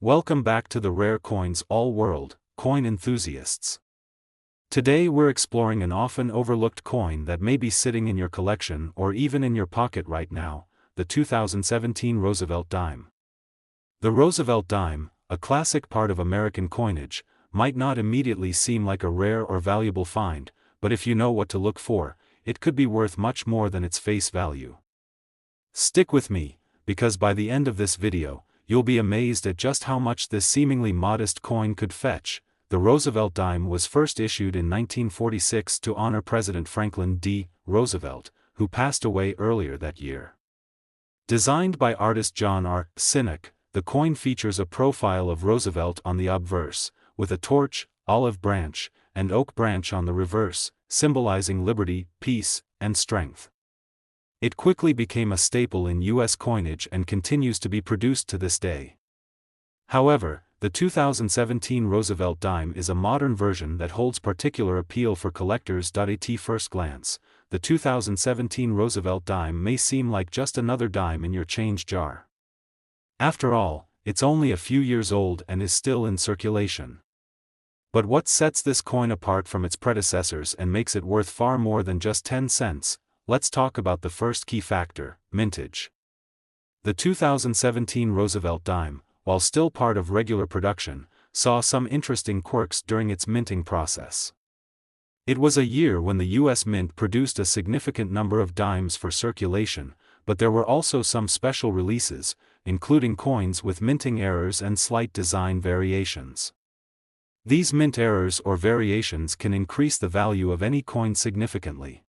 Welcome back to the Rare Coins All World, coin enthusiasts. Today we're exploring an often overlooked coin that may be sitting in your collection or even in your pocket right now, the 2017 Roosevelt Dime. The Roosevelt Dime, a classic part of American coinage, might not immediately seem like a rare or valuable find, but if you know what to look for, it could be worth much more than its face value. Stick with me, because by the end of this video, you'll be amazed at just how much this seemingly modest coin could fetch. The Roosevelt Dime was first issued in 1946 to honor President Franklin D. Roosevelt, who passed away earlier that year. Designed by artist John R. Sinek, the coin features a profile of Roosevelt on the obverse, with a torch, olive branch, and oak branch on the reverse, symbolizing liberty, peace, and strength. It quickly became a staple in U.S. coinage and continues to be produced to this day. However, the 2017 Roosevelt Dime is a modern version that holds particular appeal for collectors. At first glance, the 2017 Roosevelt Dime may seem like just another dime in your change jar. After all, it's only a few years old and is still in circulation. But what sets this coin apart from its predecessors and makes it worth far more than just 10 cents? Let's talk about the first key factor: mintage. The 2017 Roosevelt Dime, while still part of regular production, saw some interesting quirks during its minting process. It was a year when the U.S. Mint produced a significant number of dimes for circulation, but there were also some special releases, including coins with minting errors and slight design variations. These mint errors or variations can increase the value of any coin significantly.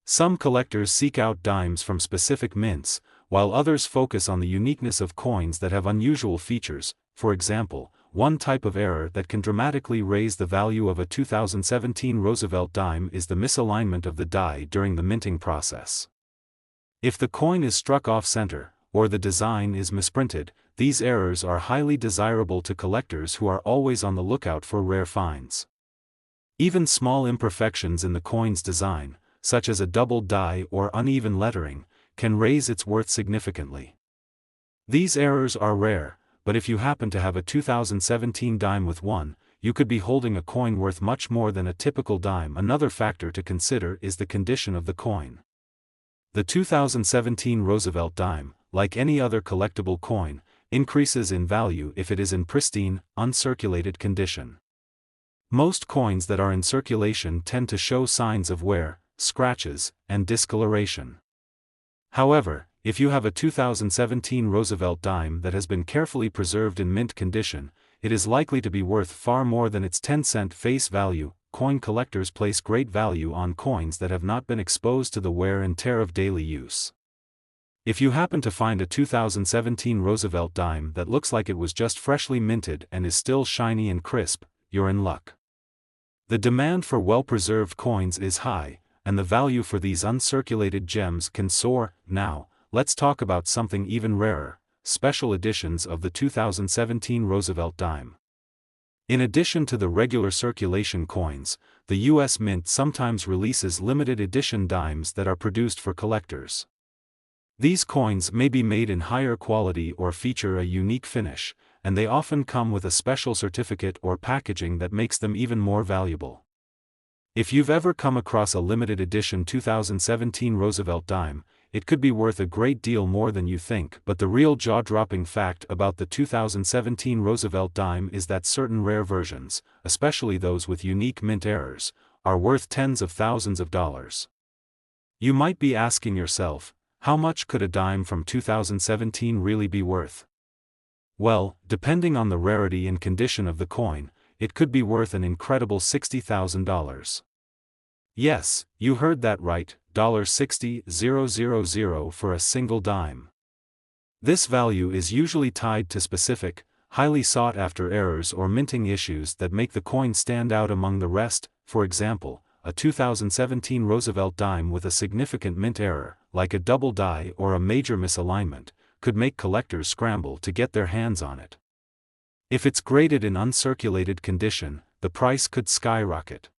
Some collectors seek out dimes from specific mints, while others focus on the uniqueness of coins that have unusual features. For example, one type of error that can dramatically raise the value of a 2017 Roosevelt Dime is the misalignment of the die during the minting process. If the coin is struck off-center, or the design is misprinted, these errors are highly desirable to collectors who are always on the lookout for rare finds. Even small imperfections in the coin's design, such as a doubled die or uneven lettering, can raise its worth significantly. These errors are rare, but if you happen to have a 2017 dime with one, you could be holding a coin worth much more than a typical dime. Another factor to consider is the condition of the coin. The 2017 Roosevelt Dime, like any other collectible coin, increases in value if it is in pristine, uncirculated condition. Most coins that are in circulation tend to show signs of wear, scratches, and discoloration. However, if you have a 2017 Roosevelt Dime that has been carefully preserved in mint condition, it is likely to be worth far more than its 10-cent face value. Coin collectors place great value on coins that have not been exposed to the wear and tear of daily use. If you happen to find a 2017 Roosevelt Dime that looks like it was just freshly minted and is still shiny and crisp, you're in luck. The demand for well-preserved coins is high, and the value for these uncirculated gems can soar. Now, let's talk about something even rarer: special editions of the 2017 Roosevelt Dime. In addition to the regular circulation coins, the U.S. Mint sometimes releases limited edition dimes that are produced for collectors. These coins may be made in higher quality or feature a unique finish, and they often come with a special certificate or packaging that makes them even more valuable. If you've ever come across a limited edition 2017 Roosevelt Dime, it could be worth a great deal more than you think. But the real jaw-dropping fact about the 2017 Roosevelt Dime is that certain rare versions, especially those with unique mint errors, are worth tens of thousands of dollars. You might be asking yourself, how much could a dime from 2017 really be worth? Well, depending on the rarity and condition of the coin, it could be worth an incredible $60,000. Yes, you heard that right, $60,000 for a single dime. This value is usually tied to specific, highly sought-after errors or minting issues that make the coin stand out among the rest. For example, a 2017 Roosevelt Dime with a significant mint error, like a double die or a major misalignment, could make collectors scramble to get their hands on it. If it's graded in uncirculated condition, the price could skyrocket.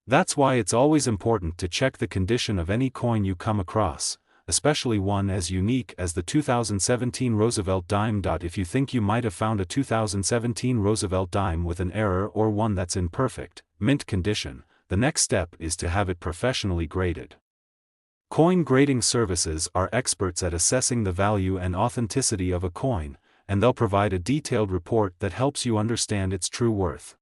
That's why it's always important to check the condition of any coin you come across. especially one as unique as the 2017 Roosevelt dime. If you think you might have found a 2017 Roosevelt dime with an error or one that's in perfect, mint condition, the next step is to have it professionally graded. Coin grading services are experts at assessing the value and authenticity of a coin, and they'll provide a detailed report that helps you understand its true worth.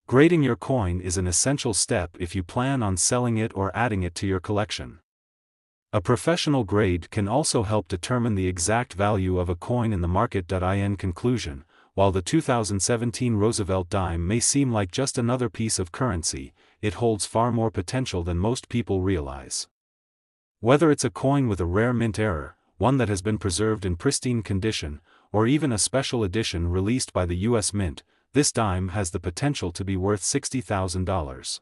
Grading your coin is an essential step if you plan on selling it or adding it to your collection. A professional grade can also help determine the exact value of a coin in the market. In conclusion, while the 2017 Roosevelt dime may seem like just another piece of currency, it holds far more potential than most people realize. Whether it's a coin with a rare mint error, one that has been preserved in pristine condition, or even a special edition released by the U.S. Mint, this dime has the potential to be worth $60,000.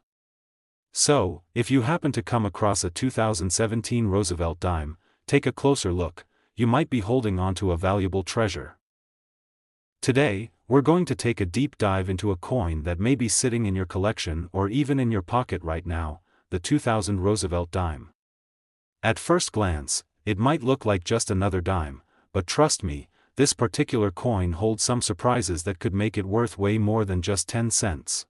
So, if you happen to come across a 2017 Roosevelt dime, take a closer look. You might be holding on to a valuable treasure. Today, we're going to take a deep dive into a coin that may be sitting in your collection or even in your pocket right now, the 2000 Roosevelt dime. At first glance, it might look like just another dime, but trust me, this particular coin holds some surprises that could make it worth way more than just 10 cents.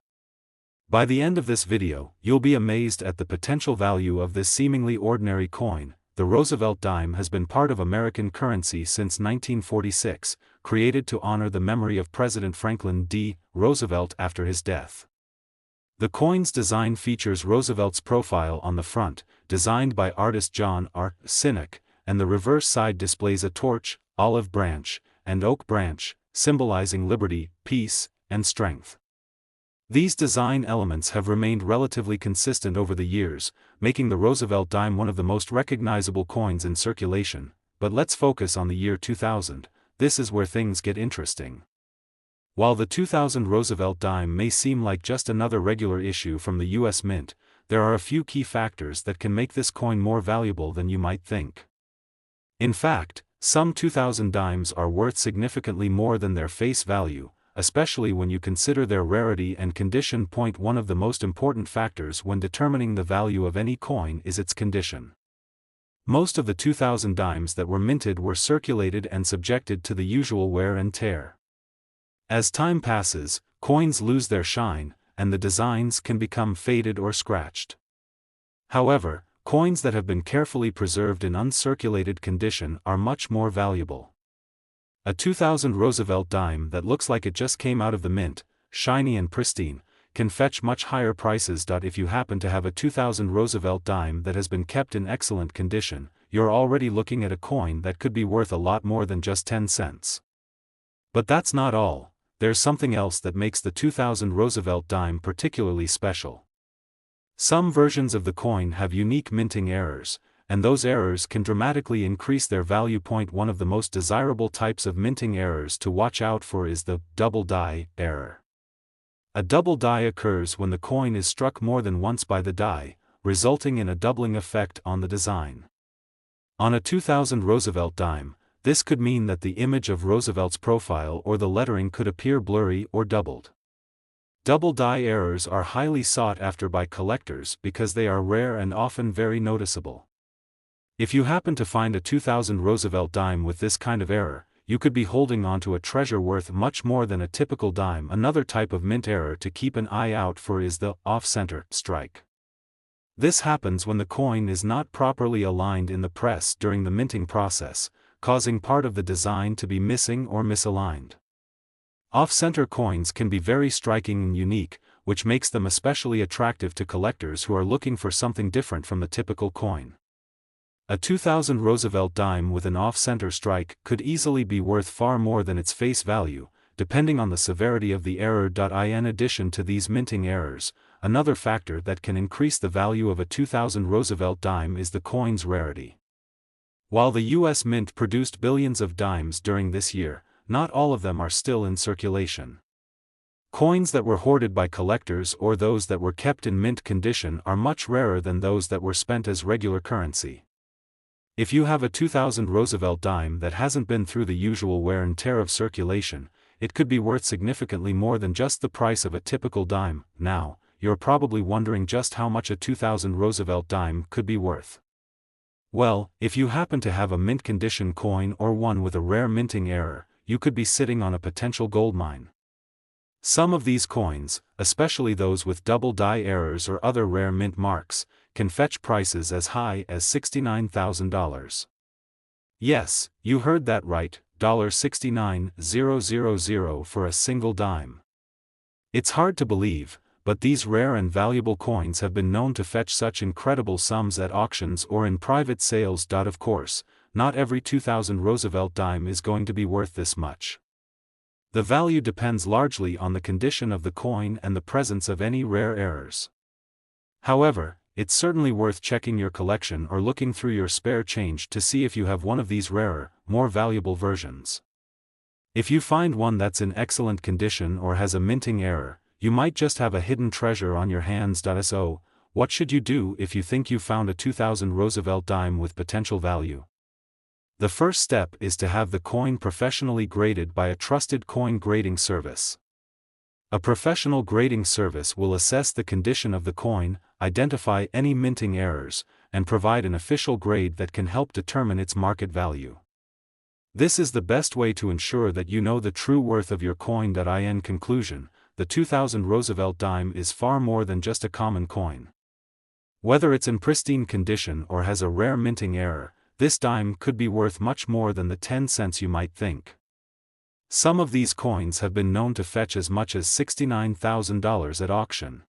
By the end of this video, you'll be amazed at the potential value of this seemingly ordinary coin. The Roosevelt dime has been part of American currency since 1946, created to honor the memory of President Franklin D. Roosevelt after his death. The coin's design features Roosevelt's profile on the front, designed by artist John R. Sinek, and the reverse side displays a torch, olive branch, and oak branch, symbolizing liberty, peace, and strength. These design elements have remained relatively consistent over the years, making the Roosevelt dime one of the most recognizable coins in circulation. But let's focus on the year 2000, this is where things get interesting. While the 2000 Roosevelt dime may seem like just another regular issue from the U.S. Mint, there are a few key factors that can make this coin more valuable than you might think. In fact, some 2000 dimes are worth significantly more than their face value, especially when you consider their rarity and condition. One of the most important factors when determining the value of any coin is its condition. Most of the 2000 dimes that were minted were circulated and subjected to the usual wear and tear. As time passes, coins lose their shine, and the designs can become faded or scratched. However, coins that have been carefully preserved in uncirculated condition are much more valuable. A 2000 Roosevelt dime that looks like it just came out of the mint, shiny and pristine, can fetch much higher prices. If you happen to have a 2000 Roosevelt dime that has been kept in excellent condition, you're already looking at a coin that could be worth a lot more than just 10 cents. But that's not all. There's something else that makes the 2000 Roosevelt dime particularly special. Some versions of the coin have unique minting errors, and those errors can dramatically increase their value. One of the most desirable types of minting errors to watch out for is the double die error. A double die occurs when the coin is struck more than once by the die, resulting in a doubling effect on the design. On a 2000 Roosevelt dime, this could mean that the image of Roosevelt's profile or the lettering could appear blurry or doubled. Double die errors are highly sought after by collectors because they are rare and often very noticeable. If you happen to find a 2000 Roosevelt dime with this kind of error, you could be holding on to a treasure worth much more than a typical dime. Another type of mint error to keep an eye out for is the off-center strike. This happens when the coin is not properly aligned in the press during the minting process, causing part of the design to be missing or misaligned. Off-center coins can be very striking and unique, which makes them especially attractive to collectors who are looking for something different from the typical coin. A 2000 Roosevelt dime with an off-center strike could easily be worth far more than its face value, depending on the severity of the error. In addition to these minting errors, another factor that can increase the value of a 2000 Roosevelt dime is the coin's rarity. While the U.S. Mint produced billions of dimes during this year, not all of them are still in circulation. Coins that were hoarded by collectors or those that were kept in mint condition are much rarer than those that were spent as regular currency. If you have a 2000 Roosevelt dime that hasn't been through the usual wear and tear of circulation, it could be worth significantly more than just the price of a typical dime. Now, you're probably wondering just how much a 2000 Roosevelt dime could be worth. Well, if you happen to have a mint condition coin or one with a rare minting error, you could be sitting on a potential goldmine. Some of these coins, especially those with double die errors or other rare mint marks, can fetch prices as high as $69,000. Yes, you heard that right, $69,000 for a single dime. It's hard to believe, but these rare and valuable coins have been known to fetch such incredible sums at auctions or in private sales. Of course, not every 2000 Roosevelt dime is going to be worth this much. The value depends largely on the condition of the coin and the presence of any rare errors. However, it's certainly worth checking your collection or looking through your spare change to see if you have one of these rarer, more valuable versions. If you find one that's in excellent condition or has a minting error, you might just have a hidden treasure on your hands. So, what should you do if you think you found a 2000 Roosevelt dime with potential value? The first step is to have the coin professionally graded by a trusted coin grading service. A professional grading service will assess the condition of the coin, identify any minting errors, and provide an official grade that can help determine its market value. This is the best way to ensure that you know the true worth of your coin. In conclusion, the 2000 Roosevelt dime is far more than just a common coin. Whether it's in pristine condition or has a rare minting error, this dime could be worth much more than the 10 cents you might think. Some of these coins have been known to fetch as much as $69,000 at auction.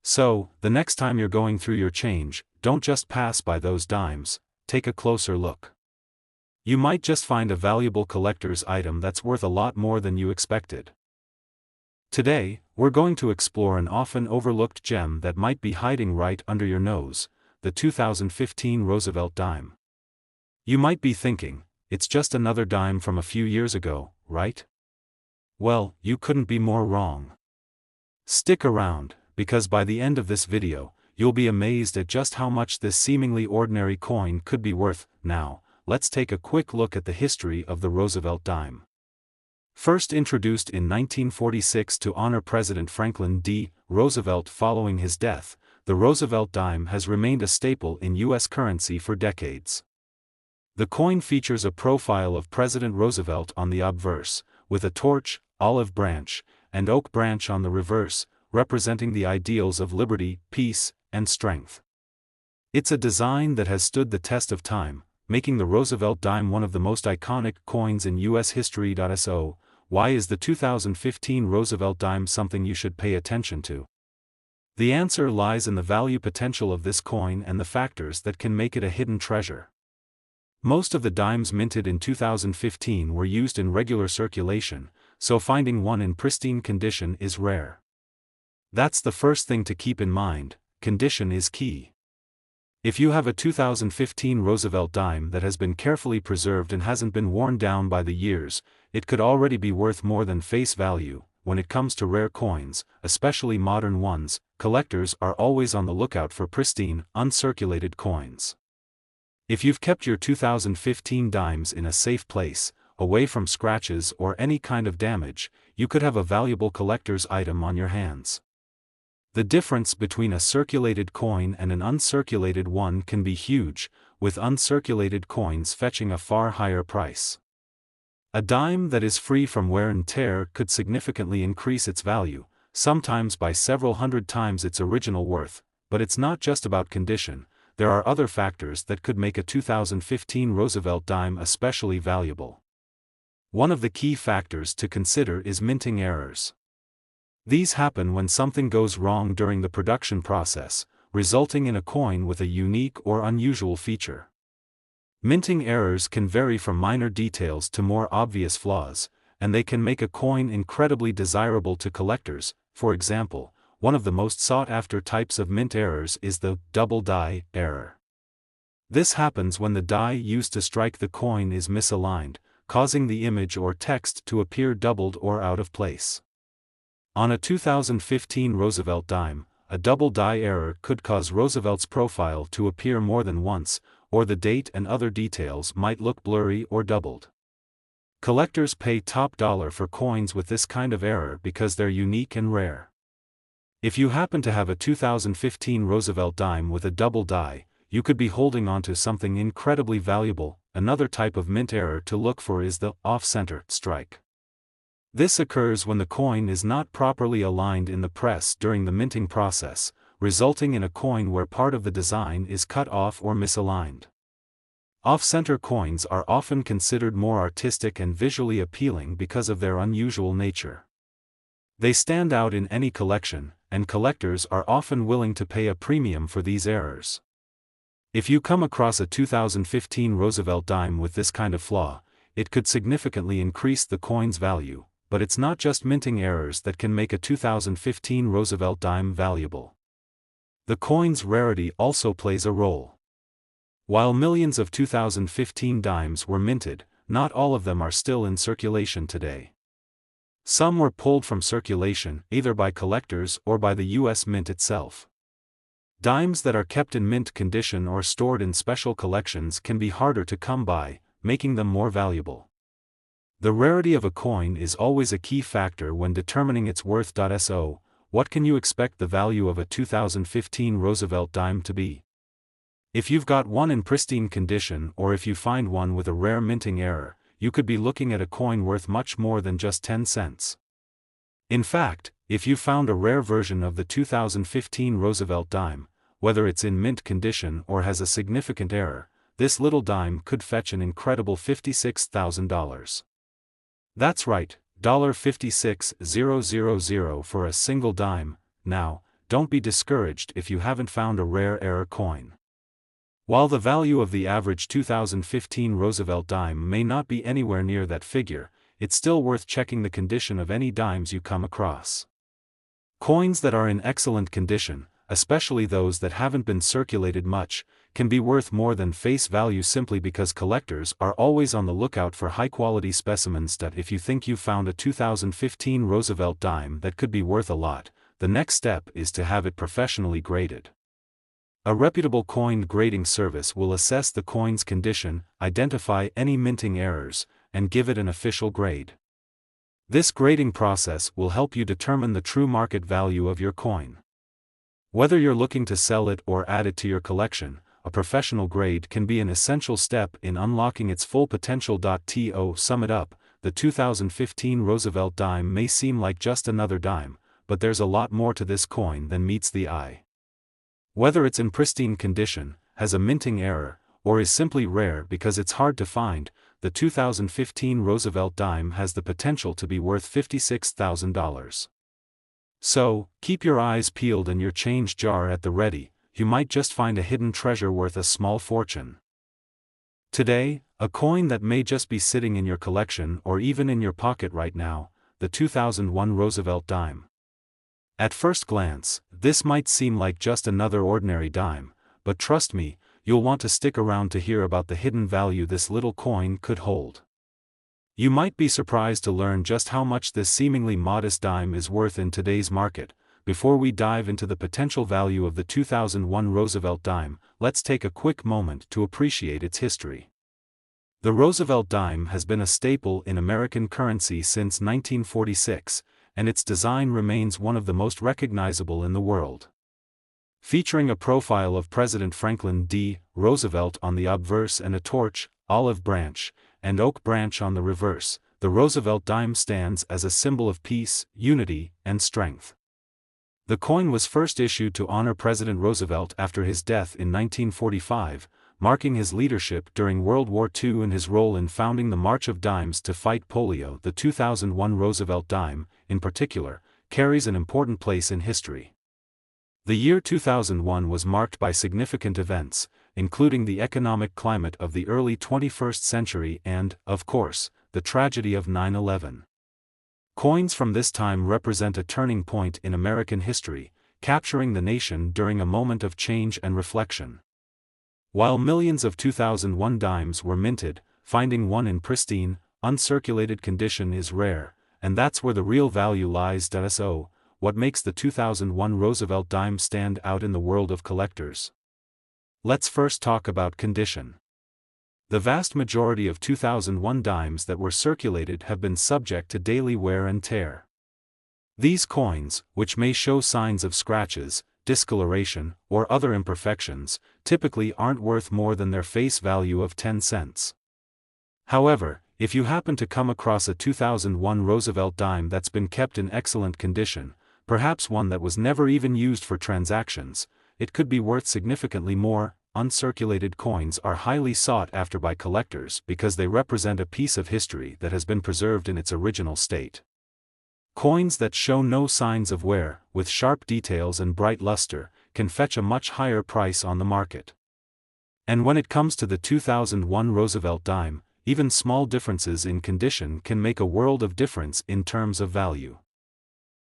So, the next time you're going through your change, don't just pass by those dimes, take a closer look. You might just find a valuable collector's item that's worth a lot more than you expected. Today, we're going to explore an often overlooked gem that might be hiding right under your nose, the 2015 Roosevelt dime. You might be thinking, it's just another dime from a few years ago, right? Well, you couldn't be more wrong. Stick around, because by the end of this video, you'll be amazed at just how much this seemingly ordinary coin could be worth. Now, let's take a quick look at the history of the Roosevelt dime. First introduced in 1946 to honor President Franklin D. Roosevelt following his death, the Roosevelt dime has remained a staple in U.S. currency for decades. The coin features a profile of President Roosevelt on the obverse, with a torch, olive branch, and oak branch on the reverse, representing the ideals of liberty, peace, and strength. It's a design that has stood the test of time, making the Roosevelt dime one of the most iconic coins in U.S. history. So, why is the 2015 Roosevelt dime something you should pay attention to? The answer lies in the value potential of this coin and the factors that can make it a hidden treasure. Most of the dimes minted in 2015 were used in regular circulation, so finding one in pristine condition is rare. That's the first thing to keep in mind, condition is key. If you have a 2015 Roosevelt dime that has been carefully preserved and hasn't been worn down by the years, it could already be worth more than face value. When it comes to rare coins, especially modern ones, collectors are always on the lookout for pristine, uncirculated coins. If you've kept your 2015 dimes in a safe place, away from scratches or any kind of damage, you could have a valuable collector's item on your hands. The difference between a circulated coin and an uncirculated one can be huge, with uncirculated coins fetching a far higher price. A dime that is free from wear and tear could significantly increase its value, sometimes by several hundred times its original worth, but it's not just about condition. There are other factors that could make a 2015 Roosevelt dime especially valuable. One of the key factors to consider is minting errors. These happen when something goes wrong during the production process, resulting in a coin with a unique or unusual feature. Minting errors can vary from minor details to more obvious flaws, and they can make a coin incredibly desirable to collectors. For example, one of the most sought-after types of mint errors is the double die error. This happens when the die used to strike the coin is misaligned, causing the image or text to appear doubled or out of place. On a 2015 Roosevelt dime, a double die error could cause Roosevelt's profile to appear more than once, or the date and other details might look blurry or doubled. Collectors pay top dollar for coins with this kind of error because they're unique and rare. If you happen to have a 2015 Roosevelt dime with a double die, you could be holding onto something incredibly valuable. Another type of mint error to look for is the off-center strike. This occurs when the coin is not properly aligned in the press during the minting process, resulting in a coin where part of the design is cut off or misaligned. Off-center coins are often considered more artistic and visually appealing because of their unusual nature. They stand out in any collection, and collectors are often willing to pay a premium for these errors. If you come across a 2015 Roosevelt dime with this kind of flaw, it could significantly increase the coin's value, but it's not just minting errors that can make a 2015 Roosevelt dime valuable. The coin's rarity also plays a role. While millions of 2015 dimes were minted, not all of them are still in circulation today. Some were pulled from circulation either by collectors or by the U.S. Mint itself. Dimes that are kept in mint condition or stored in special collections can be harder to come by, making them more valuable. The rarity of a coin is always a key factor when determining its worth. So, what can you expect the value of a 2015 Roosevelt dime to be? If you've got one in pristine condition or if you find one with a rare minting error, you could be looking at a coin worth much more than just 10 cents. In fact, if you found a rare version of the 2015 Roosevelt dime, whether it's in mint condition or has a significant error, this little dime could fetch an incredible $56,000. That's right, $56,000 for a single dime. Now, don't be discouraged if you haven't found a rare error coin. While the value of the average 2015 Roosevelt dime may not be anywhere near that figure, it's still worth checking the condition of any dimes you come across. Coins that are in excellent condition, especially those that haven't been circulated much, can be worth more than face value simply because collectors are always on the lookout for high-quality specimens. If you think you found a 2015 Roosevelt dime that could be worth a lot, the next step is to have it professionally graded. A reputable coin grading service will assess the coin's condition, identify any minting errors, and give it an official grade. This grading process will help you determine the true market value of your coin. Whether you're looking to sell it or add it to your collection, a professional grade can be an essential step in unlocking its full potential. To sum it up, the 2015 Roosevelt dime may seem like just another dime, but there's a lot more to this coin than meets the eye. Whether it's in pristine condition, has a minting error, or is simply rare because it's hard to find, the 2015 Roosevelt dime has the potential to be worth $56,000. So, keep your eyes peeled and your change jar at the ready. You might just find a hidden treasure worth a small fortune. Today, a coin that may just be sitting in your collection or even in your pocket right now, the 2001 Roosevelt dime. At first glance, this might seem like just another ordinary dime, but trust me, you'll want to stick around to hear about the hidden value this little coin could hold. You might be surprised to learn just how much this seemingly modest dime is worth in today's market. Before we dive into the potential value of the 2001 Roosevelt dime, let's take a quick moment to appreciate its history. The Roosevelt dime has been a staple in American currency since 1946, and its design remains one of the most recognizable in the world. Featuring a profile of President Franklin D. Roosevelt on the obverse and a torch, olive branch, and oak branch on the reverse, the Roosevelt dime stands as a symbol of peace, unity, and strength. The coin was first issued to honor President Roosevelt after his death in 1945, marking his leadership during World War II and his role in founding the March of Dimes to fight polio. The 2001 Roosevelt dime, in particular, carries an important place in history. The year 2001 was marked by significant events, including the economic climate of the early 21st century and, of course, the tragedy of 9/11. Coins from this time represent a turning point in American history, capturing the nation during a moment of change and reflection. While millions of 2001 dimes were minted, finding one in pristine, uncirculated condition is rare, and that's where the real value lies. So, what makes the 2001 Roosevelt dime stand out in the world of collectors? Let's first talk about condition. The vast majority of 2001 dimes that were circulated have been subject to daily wear and tear. These coins, which may show signs of scratches, discoloration, or other imperfections, typically aren't worth more than their face value of 10 cents. However, if you happen to come across a 2001 Roosevelt dime that's been kept in excellent condition, perhaps one that was never even used for transactions, it could be worth significantly more. Uncirculated coins are highly sought after by collectors because they represent a piece of history that has been preserved in its original state. Coins that show no signs of wear, with sharp details and bright luster, can fetch a much higher price on the market. And when it comes to the 2001 Roosevelt dime, even small differences in condition can make a world of difference in terms of value.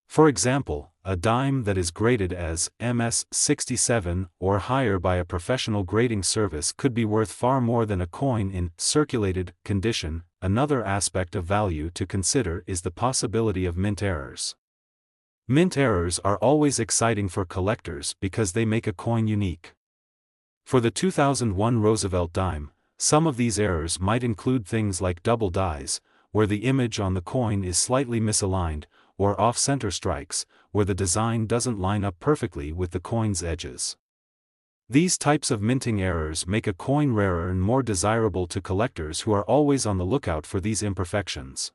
For example, a dime that is graded as MS-67 or higher by a professional grading service could be worth far more than a coin in circulated condition. Another aspect of value to consider is the possibility of mint errors. Mint errors are always exciting for collectors because they make a coin unique. For the 2001 Roosevelt dime, some of these errors might include things like double dies, where the image on the coin is slightly misaligned, or off-center strikes, where the design doesn't line up perfectly with the coin's edges. These types of minting errors make a coin rarer and more desirable to collectors who are always on the lookout for these imperfections.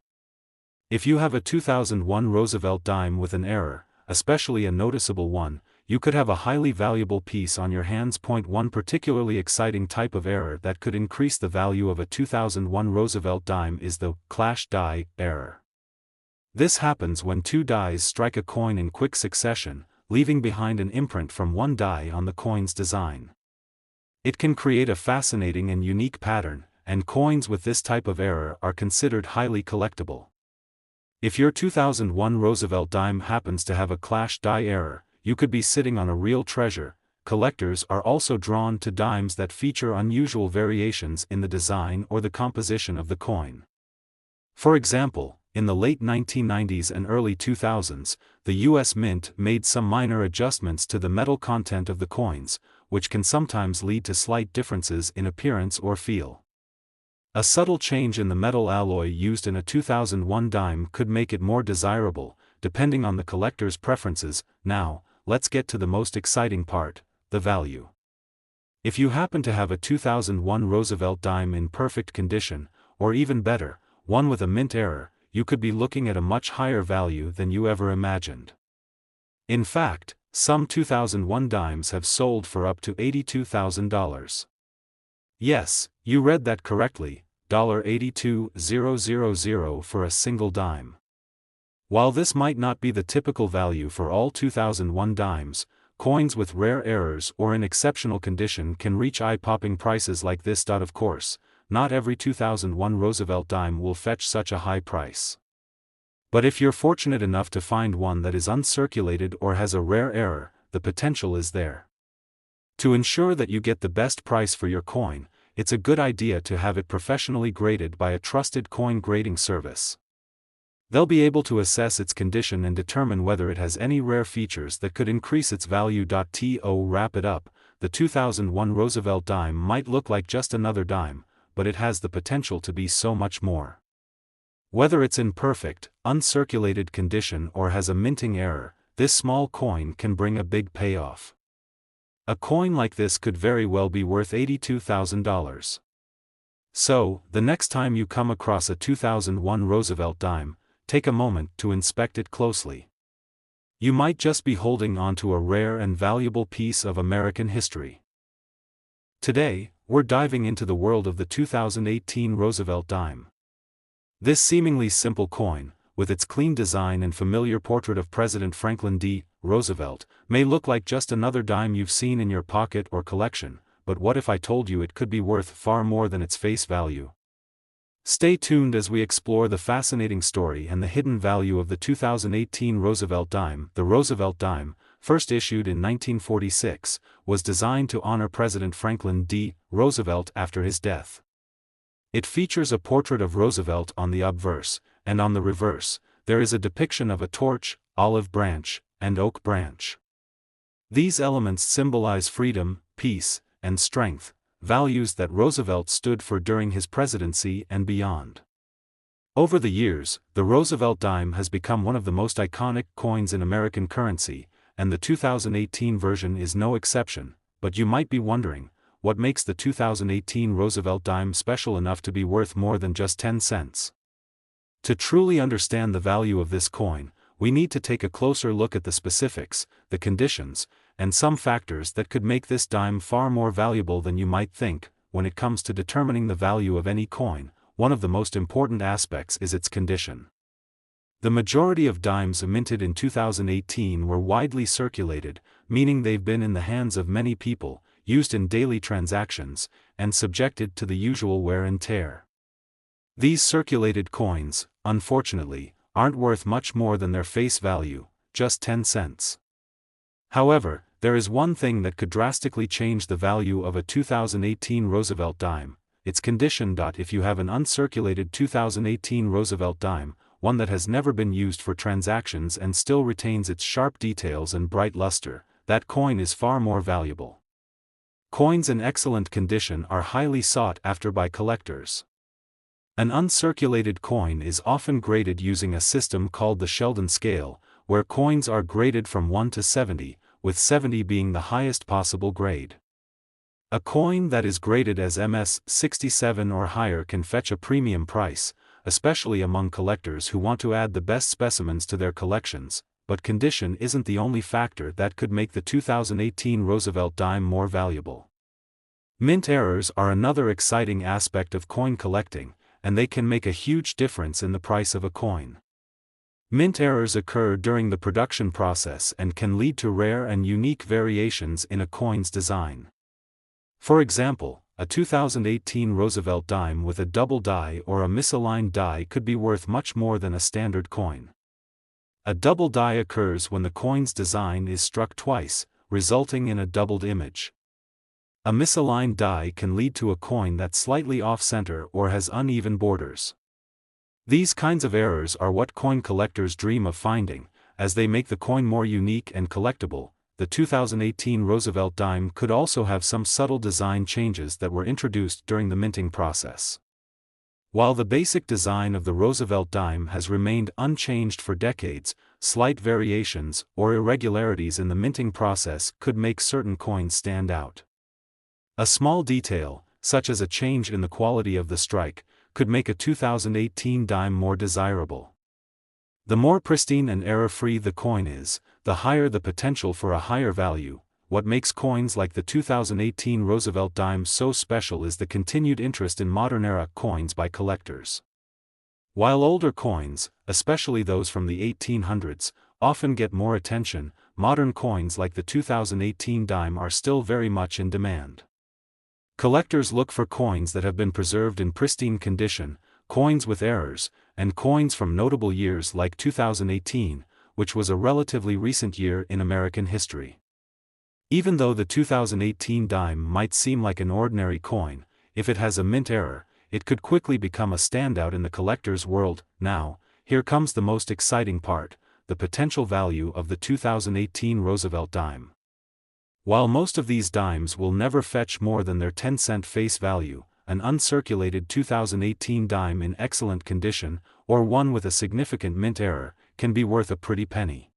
If you have a 2001 Roosevelt dime with an error, especially a noticeable one, you could have a highly valuable piece on your hands. One particularly exciting type of error that could increase the value of a 2001 Roosevelt dime is the clash die error. This happens when two dies strike a coin in quick succession, leaving behind an imprint from one die on the coin's design. It can create a fascinating and unique pattern, and coins with this type of error are considered highly collectible. If your 2001 Roosevelt dime happens to have a clash die error, you could be sitting on a real treasure. Collectors are also drawn to dimes that feature unusual variations in the design or the composition of the coin. For example, in the late 1990s and early 2000s, the U.S. Mint made some minor adjustments to the metal content of the coins, which can sometimes lead to slight differences in appearance or feel. A subtle change in the metal alloy used in a 2001 dime could make it more desirable, depending on the collector's preferences. Now, let's get to the most exciting part, the value. If you happen to have a 2001 Roosevelt dime in perfect condition, or even better, one with a mint error, you could be looking at a much higher value than you ever imagined. In fact, some 2001 dimes have sold for up to $82,000. Yes, you read that correctly, $82,000 for a single dime. While this might not be the typical value for all 2001 dimes, coins with rare errors or in exceptional condition can reach eye-popping prices like this. Of course, not every 2001 Roosevelt dime will fetch such a high price. But if you're fortunate enough to find one that is uncirculated or has a rare error, the potential is there. To ensure that you get the best price for your coin, it's a good idea to have it professionally graded by a trusted coin grading service. They'll be able to assess its condition and determine whether it has any rare features that could increase its value. To wrap it up, the 2001 Roosevelt dime might look like just another dime, but it has the potential to be so much more. Whether it's in perfect, uncirculated condition or has a minting error, this small coin can bring a big payoff. A coin like this could very well be worth $82,000. So, the next time you come across a 2001 Roosevelt dime, take a moment to inspect it closely. You might just be holding onto a rare and valuable piece of American history. Today, we're diving into the world of the 2018 Roosevelt dime. This seemingly simple coin, with its clean design and familiar portrait of President Franklin D. Roosevelt, may look like just another dime you've seen in your pocket or collection, but what if I told you it could be worth far more than its face value? Stay tuned as we explore the fascinating story and the hidden value of the 2018 Roosevelt dime. The Roosevelt dime, first issued in 1946, was designed to honor President Franklin D. Roosevelt after his death. It features a portrait of Roosevelt on the obverse, and on the reverse, there is a depiction of a torch, olive branch, and oak branch. These elements symbolize freedom, peace, and strength, values that Roosevelt stood for during his presidency and beyond. Over the years, the Roosevelt dime has become one of the most iconic coins in American currency, and the 2018 version is no exception, but you might be wondering, what makes the 2018 Roosevelt dime special enough to be worth more than just 10 cents? To truly understand the value of this coin, we need to take a closer look at the specifics, the conditions, and some factors that could make this dime far more valuable than you might think. When it comes to determining the value of any coin, one of the most important aspects is its condition. The majority of dimes minted in 2018 were widely circulated, meaning they've been in the hands of many people, used in daily transactions, and subjected to the usual wear and tear. These circulated coins, unfortunately, aren't worth much more than their face value, just 10 cents. However, there is one thing that could drastically change the value of a 2018 Roosevelt dime: its condition. If you have an uncirculated 2018 Roosevelt dime, one that has never been used for transactions and still retains its sharp details and bright luster, that coin is far more valuable. Coins in excellent condition are highly sought after by collectors. An uncirculated coin is often graded using a system called the Sheldon scale, where coins are graded from 1 to 70, with 70 being the highest possible grade. A coin that is graded as MS 67 or higher can fetch a premium price, especially among collectors who want to add the best specimens to their collections, but condition isn't the only factor that could make the 2018 Roosevelt dime more valuable. Mint errors are another exciting aspect of coin collecting, and they can make a huge difference in the price of a coin. Mint errors occur during the production process and can lead to rare and unique variations in a coin's design. For example, a 2018 Roosevelt dime with a double die or a misaligned die could be worth much more than a standard coin. A double die occurs when the coin's design is struck twice, resulting in a doubled image. A misaligned die can lead to a coin that's slightly off-center or has uneven borders. These kinds of errors are what coin collectors dream of finding, as they make the coin more unique and collectible. The 2018 Roosevelt dime could also have some subtle design changes that were introduced during the minting process. While the basic design of the Roosevelt dime has remained unchanged for decades, slight variations or irregularities in the minting process could make certain coins stand out. A small detail, such as a change in the quality of the strike, could make a 2018 dime more desirable. The more pristine and error-free the coin is, the higher the potential for a higher value. What makes coins like the 2018 Roosevelt dime so special is the continued interest in modern-era coins by collectors. While older coins, especially those from the 1800s, often get more attention, modern coins like the 2018 dime are still very much in demand. Collectors look for coins that have been preserved in pristine condition, coins with errors, and coins from notable years like 2018, which was a relatively recent year in American history. Even though the 2018 dime might seem like an ordinary coin, if it has a mint error, it could quickly become a standout in the collector's world. Now, here comes the most exciting part: the potential value of the 2018 Roosevelt dime. While most of these dimes will never fetch more than their 10-cent face value, an uncirculated 2018 dime in excellent condition, or one with a significant mint error, can be worth a pretty penny.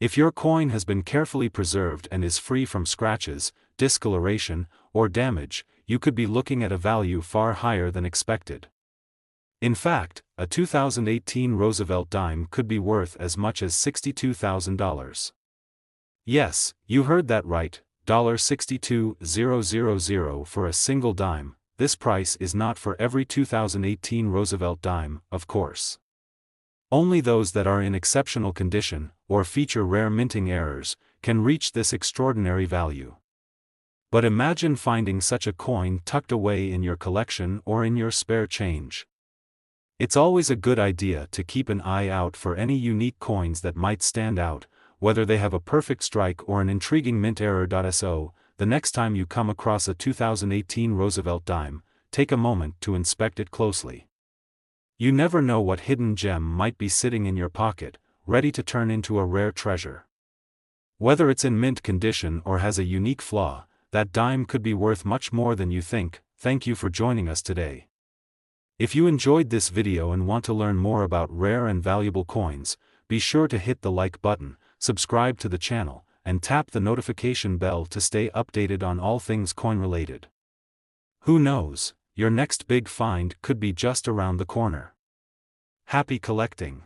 If your coin has been carefully preserved and is free from scratches, discoloration, or damage, you could be looking at a value far higher than expected. In fact, a 2018 Roosevelt dime could be worth as much as $62,000. Yes, you heard that right, $62,000 for a single dime. This price is not for every 2018 Roosevelt dime, of course. Only those that are in exceptional condition, or feature rare minting errors, can reach this extraordinary value. But imagine finding such a coin tucked away in your collection or in your spare change. It's always a good idea to keep an eye out for any unique coins that might stand out, whether they have a perfect strike or an intriguing mint error. So, the next time you come across a 2018 Roosevelt dime, take a moment to inspect it closely. You never know what hidden gem might be sitting in your pocket, ready to turn into a rare treasure. Whether it's in mint condition or has a unique flaw, that dime could be worth much more than you think. Thank you for joining us today. If you enjoyed this video and want to learn more about rare and valuable coins, be sure to hit the like button, subscribe to the channel, and tap the notification bell to stay updated on all things coin-related. Who knows, your next big find could be just around the corner. Happy collecting!